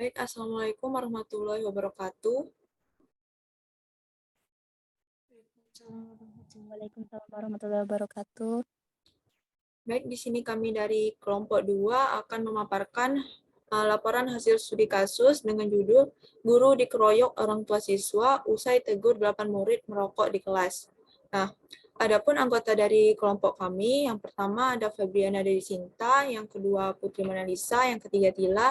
Baik, Assalamualaikum warahmatullahi wabarakatuh. Waalaikumsalam warahmatullahi wabarakatuh. Baik, di sini kami dari kelompok 2 akan memaparkan laporan hasil studi kasus dengan judul Guru dikeroyok orang tua siswa usai tegur 8 murid merokok di kelas. Nah, adapun anggota dari kelompok kami, yang pertama ada Febriana Dewi Sinta, yang kedua Putri Monalisa, yang ketiga Tila,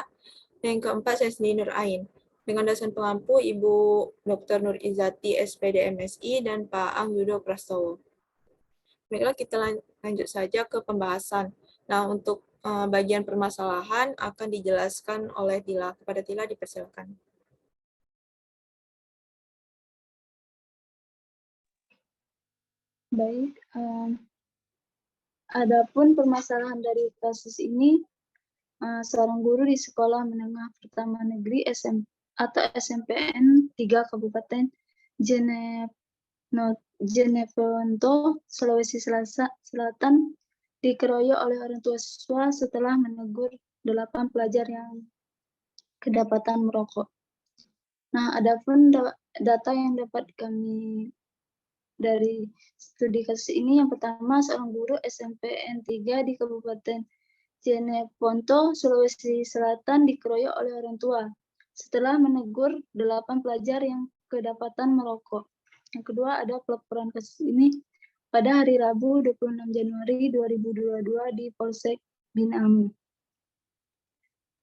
dan yang keempat saya sendiri Nur Ain. Dengan dosen pengampu Ibu Dr. Nur Izati, SPD MSI, dan Pak Ang Yudo Prastowo. Baiklah, kita lanjut saja ke pembahasan. Nah, untuk bagian permasalahan akan dijelaskan oleh Tila. Kepada Tila dipersilakan. Baik, adapun permasalahan dari kasus ini, seorang guru di Sekolah Menengah Pertama Negeri atau SMPN 3 Kabupaten Jeneponto, Sulawesi Selatan, dikeroyok oleh orang tua siswa setelah menegur 8 pelajar yang kedapatan merokok. Nah, adapun data yang dapat kami dari studi kasus ini, yang pertama, seorang guru SMPN 3 di Kabupaten Jeneponto, Sulawesi Selatan dikeroyok oleh orang tua setelah menegur 8 pelajar yang kedapatan merokok. Yang kedua, ada pelaporan kasus ini pada hari Rabu 26 Januari 2022 di Polsek Binami.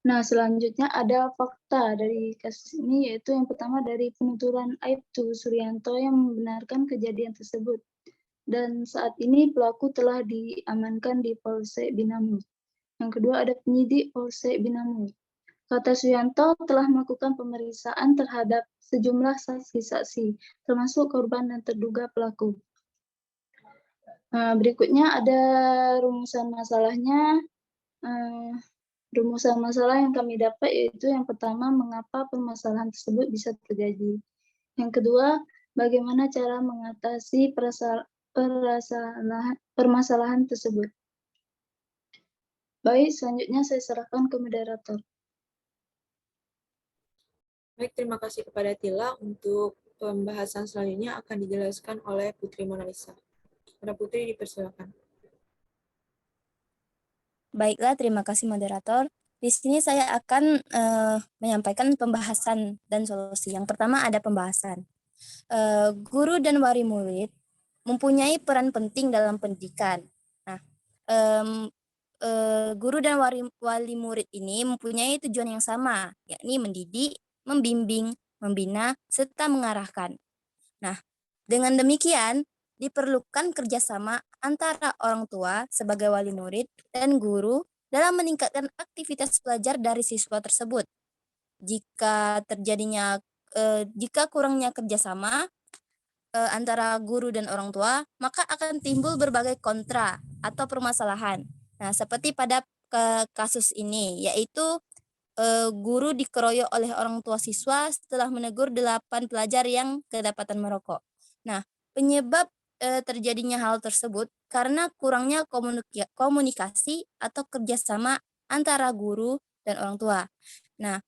Nah, selanjutnya ada fakta dari kasus ini, yaitu yang pertama dari penuturan Aibtu Suryanto yang membenarkan kejadian tersebut. Dan saat ini pelaku telah diamankan di Polsek Binami. Yang kedua ada penyidik Polsek Binami. Kata Suryanto telah melakukan pemeriksaan terhadap sejumlah saksi-saksi, termasuk korban dan terduga pelaku. Berikutnya ada rumusan masalahnya. Rumusan masalah yang kami dapat yaitu yang pertama, mengapa permasalahan tersebut bisa terjadi. Yang kedua, bagaimana cara mengatasi permasalahan tersebut. Baik, selanjutnya saya serahkan ke moderator. Baik, terima kasih kepada Tila. Untuk pembahasan selanjutnya akan dijelaskan oleh Putri Monalisa. Kepada Putri dipersilakan. Baiklah, terima kasih moderator. Di sini saya akan menyampaikan pembahasan dan solusi. Yang pertama ada pembahasan. Guru dan wali murid mempunyai peran penting dalam pendidikan. Nah, guru dan wali murid ini mempunyai tujuan yang sama, yakni mendidik, membimbing, membina, serta mengarahkan. Nah, dengan demikian, diperlukan kerjasama antara orang tua sebagai wali murid dan guru dalam meningkatkan aktivitas belajar dari siswa tersebut. Jika kurangnya kerjasama antara guru dan orang tua, maka akan timbul berbagai kontra atau permasalahan. Nah, seperti pada kasus ini, yaitu guru dikeroyok oleh orang tua siswa setelah menegur 8 pelajar yang kedapatan merokok. Nah, penyebab terjadinya hal tersebut karena kurangnya komunikasi atau kerjasama antara guru dan orang tua. Nah,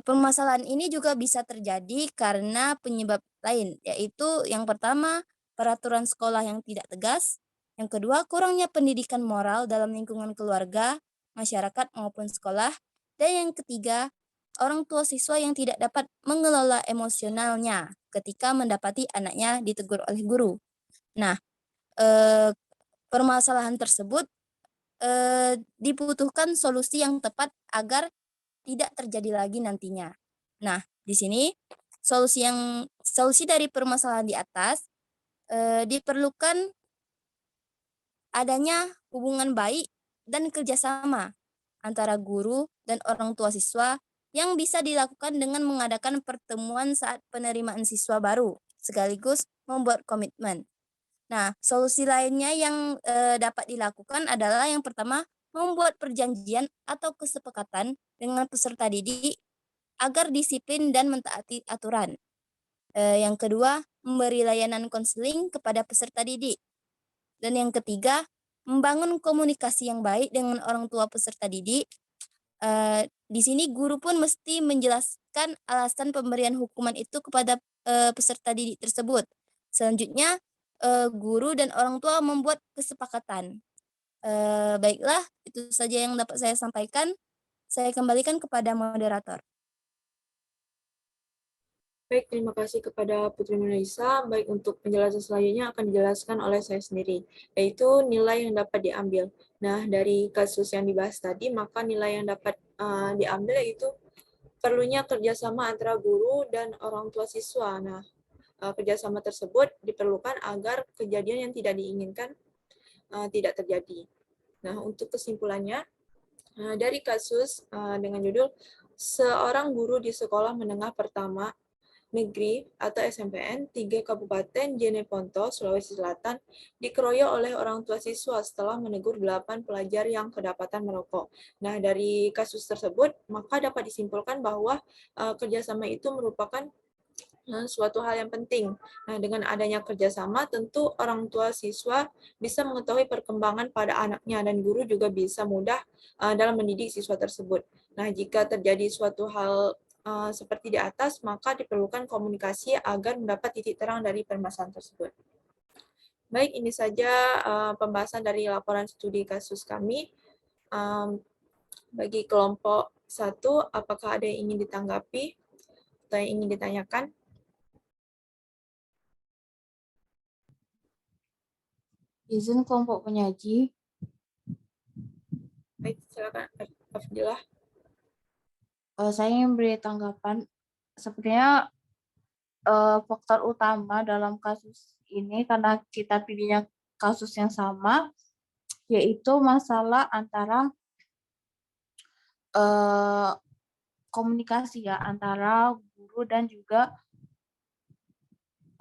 permasalahan ini juga bisa terjadi karena penyebab lain, yaitu yang pertama, peraturan sekolah yang tidak tegas, yang kedua, kurangnya pendidikan moral dalam lingkungan keluarga, masyarakat maupun sekolah, dan yang ketiga, orang tua siswa yang tidak dapat mengelola emosionalnya ketika mendapati anaknya ditegur oleh guru. Nah, permasalahan tersebut dibutuhkan solusi yang tepat agar tidak terjadi lagi nantinya. Nah, di sini solusi dari permasalahan di atas diperlukan adanya hubungan baik dan kerjasama antara guru dan orang tua siswa yang bisa dilakukan dengan mengadakan pertemuan saat penerimaan siswa baru, sekaligus membuat komitmen. Nah, solusi lainnya yang dapat dilakukan adalah yang pertama, membuat perjanjian atau kesepakatan dengan peserta didik agar disiplin dan mentaati aturan. Yang kedua, memberi layanan konseling kepada peserta didik. Dan yang ketiga, membangun komunikasi yang baik dengan orang tua peserta didik Di sini guru pun mesti menjelaskan alasan pemberian hukuman itu kepada peserta didik tersebut. Selanjutnya, guru dan orang tua membuat kesepakatan. Baiklah, itu saja yang dapat saya sampaikan. Saya kembalikan kepada moderator. Baik, terima kasih kepada Putri Nurisa. Baik, untuk penjelasan selanjutnya akan dijelaskan oleh saya sendiri, yaitu nilai yang dapat diambil. Nah, dari kasus yang dibahas tadi, maka nilai yang dapat diambil yaitu perlunya kerjasama antara guru dan orang tua siswa. Nah, kerjasama tersebut diperlukan agar kejadian yang tidak diinginkan tidak terjadi. Nah, untuk kesimpulannya, dari kasus dengan judul Seorang Guru di Sekolah Menengah Pertama Negeri atau SMPN 3 Kabupaten Jeneponto, Sulawesi Selatan dikeroyok oleh orang tua siswa setelah menegur 8 pelajar yang kedapatan merokok. Nah, dari kasus tersebut, maka dapat disimpulkan bahwa kerjasama itu merupakan suatu hal yang penting. Nah, dengan adanya kerjasama, tentu orang tua siswa bisa mengetahui perkembangan pada anaknya dan guru juga bisa mudah dalam mendidik siswa tersebut. Nah, jika terjadi suatu hal seperti di atas, maka diperlukan komunikasi agar mendapat titik terang dari permasalahan tersebut. Baik, ini saja pembahasan dari laporan studi kasus kami. Bagi kelompok 1, apakah ada yang ingin ditanggapi atau yang ingin ditanyakan? Izin kelompok penyaji. Baik, silakan Afdilah. Saya ingin beri tanggapan. Sebenarnya faktor utama dalam kasus ini karena kita pilihnya kasus yang sama, yaitu masalah antara komunikasi ya antara guru dan juga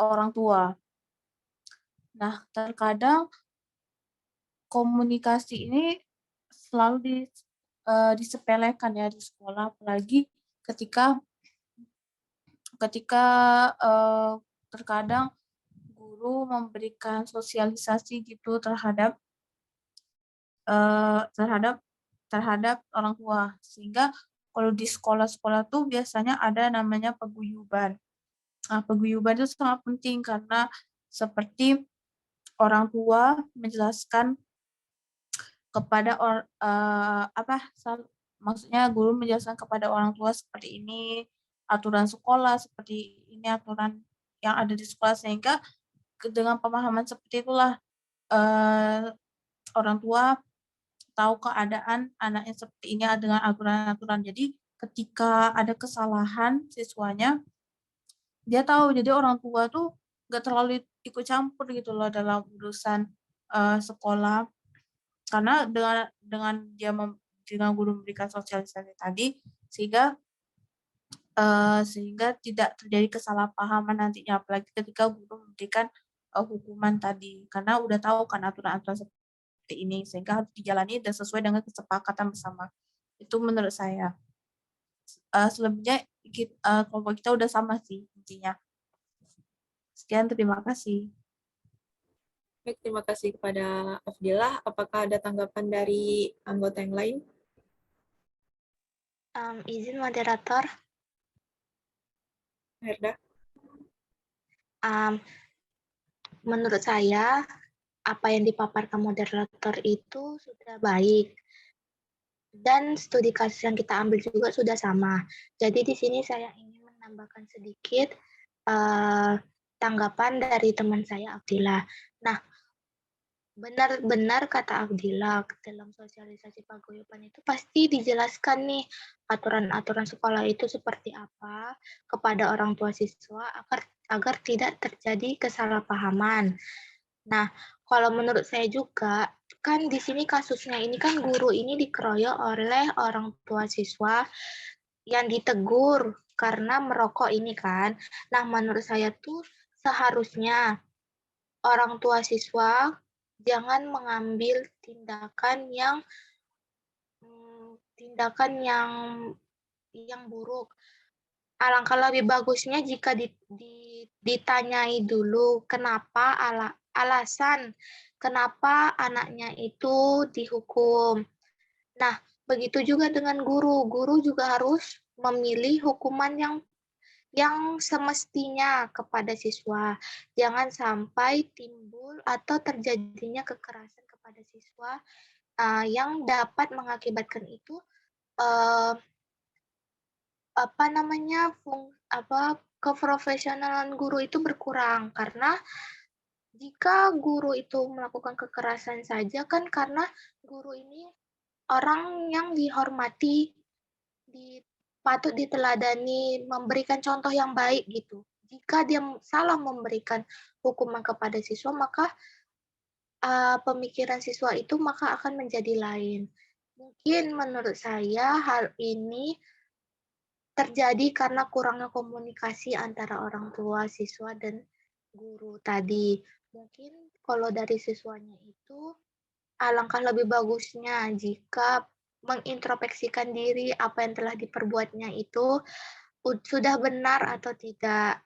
orang tua. Nah, terkadang komunikasi ini selalu disepelekan ya di sekolah, apalagi ketika terkadang guru memberikan sosialisasi gitu terhadap orang tua, sehingga kalau di sekolah-sekolah tuh biasanya ada namanya paguyuban. Nah, paguyuban itu sangat penting karena seperti orang tua menjelaskan kepada maksudnya guru menjelaskan kepada orang tua seperti ini aturan sekolah, seperti ini aturan yang ada di sekolah, sehingga dengan pemahaman seperti itulah orang tua tahu keadaan anaknya seperti ini dengan aturan-aturan. Jadi ketika ada kesalahan siswanya, dia tahu. Jadi orang tua tuh nggak terlalu ikut campur gitu loh dalam urusan sekolah, karena dengan guru memberikan sosialisasi tadi, sehingga tidak terjadi kesalahpahaman nantinya, apalagi ketika guru memberikan hukuman tadi, karena udah tahu kan aturan-aturan seperti ini, sehingga harus dijalani dan sesuai dengan kesepakatan bersama. Itu menurut saya. Selebihnya kelompok kita udah sama sih intinya. Sekian, terima kasih. Baik, terima kasih kepada Afdilah. Apakah ada tanggapan dari anggota yang lain? Izin moderator. Herda. Menurut saya, apa yang dipaparkan moderator itu sudah baik. Dan studi kasus yang kita ambil juga sudah sama. Jadi di sini saya ingin menambahkan sedikit tanggapan dari teman saya, Abdillah. Nah, benar-benar kata Abdillah, dalam sosialisasi paguyuban itu pasti dijelaskan nih aturan-aturan sekolah itu seperti apa kepada orang tua siswa agar tidak terjadi kesalahpahaman. Nah, kalau menurut saya juga, kan di sini kasusnya ini kan guru ini dikeroyok oleh orang tua siswa yang ditegur karena merokok ini kan. Nah, menurut saya tuh seharusnya orang tua siswa jangan mengambil tindakan yang buruk. Alangkah lebih bagusnya jika ditanyai dulu kenapa alasan kenapa anaknya itu dihukum. Nah, Begitu juga dengan guru. Guru juga harus memilih hukuman yang semestinya kepada siswa. Jangan sampai timbul atau terjadinya kekerasan kepada siswa yang dapat mengakibatkan itu keprofesionalan guru itu berkurang, karena jika guru itu melakukan kekerasan saja kan karena guru ini orang yang dihormati, patut diteladani, memberikan contoh yang baik gitu. Jika dia salah memberikan hukuman kepada siswa, maka pemikiran siswa itu maka akan menjadi lain. Mungkin menurut saya hal ini terjadi karena kurangnya komunikasi antara orang tua, siswa, dan guru tadi. Mungkin kalau dari siswanya itu, alangkah lebih bagusnya jika mengintrospeksikan diri apa yang telah diperbuatnya itu sudah benar atau tidak.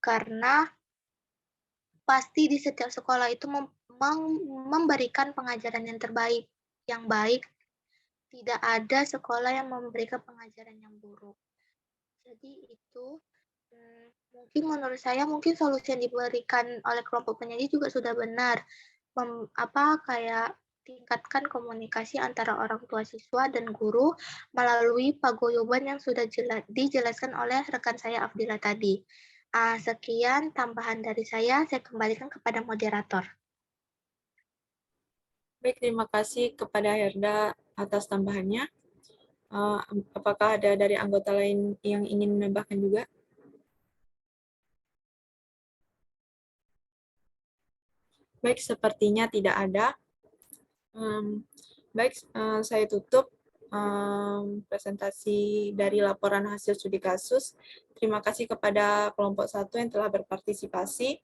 Karena pasti di setiap sekolah itu memberikan pengajaran yang terbaik, yang baik. Tidak ada sekolah yang memberikan pengajaran yang buruk. Jadi itu mungkin menurut saya mungkin solusi yang diberikan oleh kelompok penyaji juga sudah benar. Kayak tingkatkan komunikasi antara orang tua siswa dan guru melalui paguyuban yang sudah dijelaskan oleh rekan saya Afdila tadi. Sekian tambahan dari saya kembalikan kepada moderator. Baik, terima kasih kepada Herda atas tambahannya. Apakah ada dari anggota lain yang ingin menambahkan juga? Baik, sepertinya tidak ada. Baik, saya tutup presentasi dari laporan hasil studi kasus. Terima kasih kepada kelompok 1 yang telah berpartisipasi.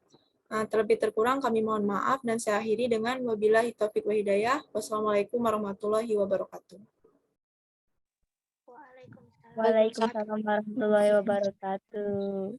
Terlebih terkurang kami mohon maaf dan saya akhiri dengan wabillahi taufiq wa hidayah. Wassalamualaikum warahmatullahi wabarakatuh. Waalaikumsalam warahmatullahi wabarakatuh.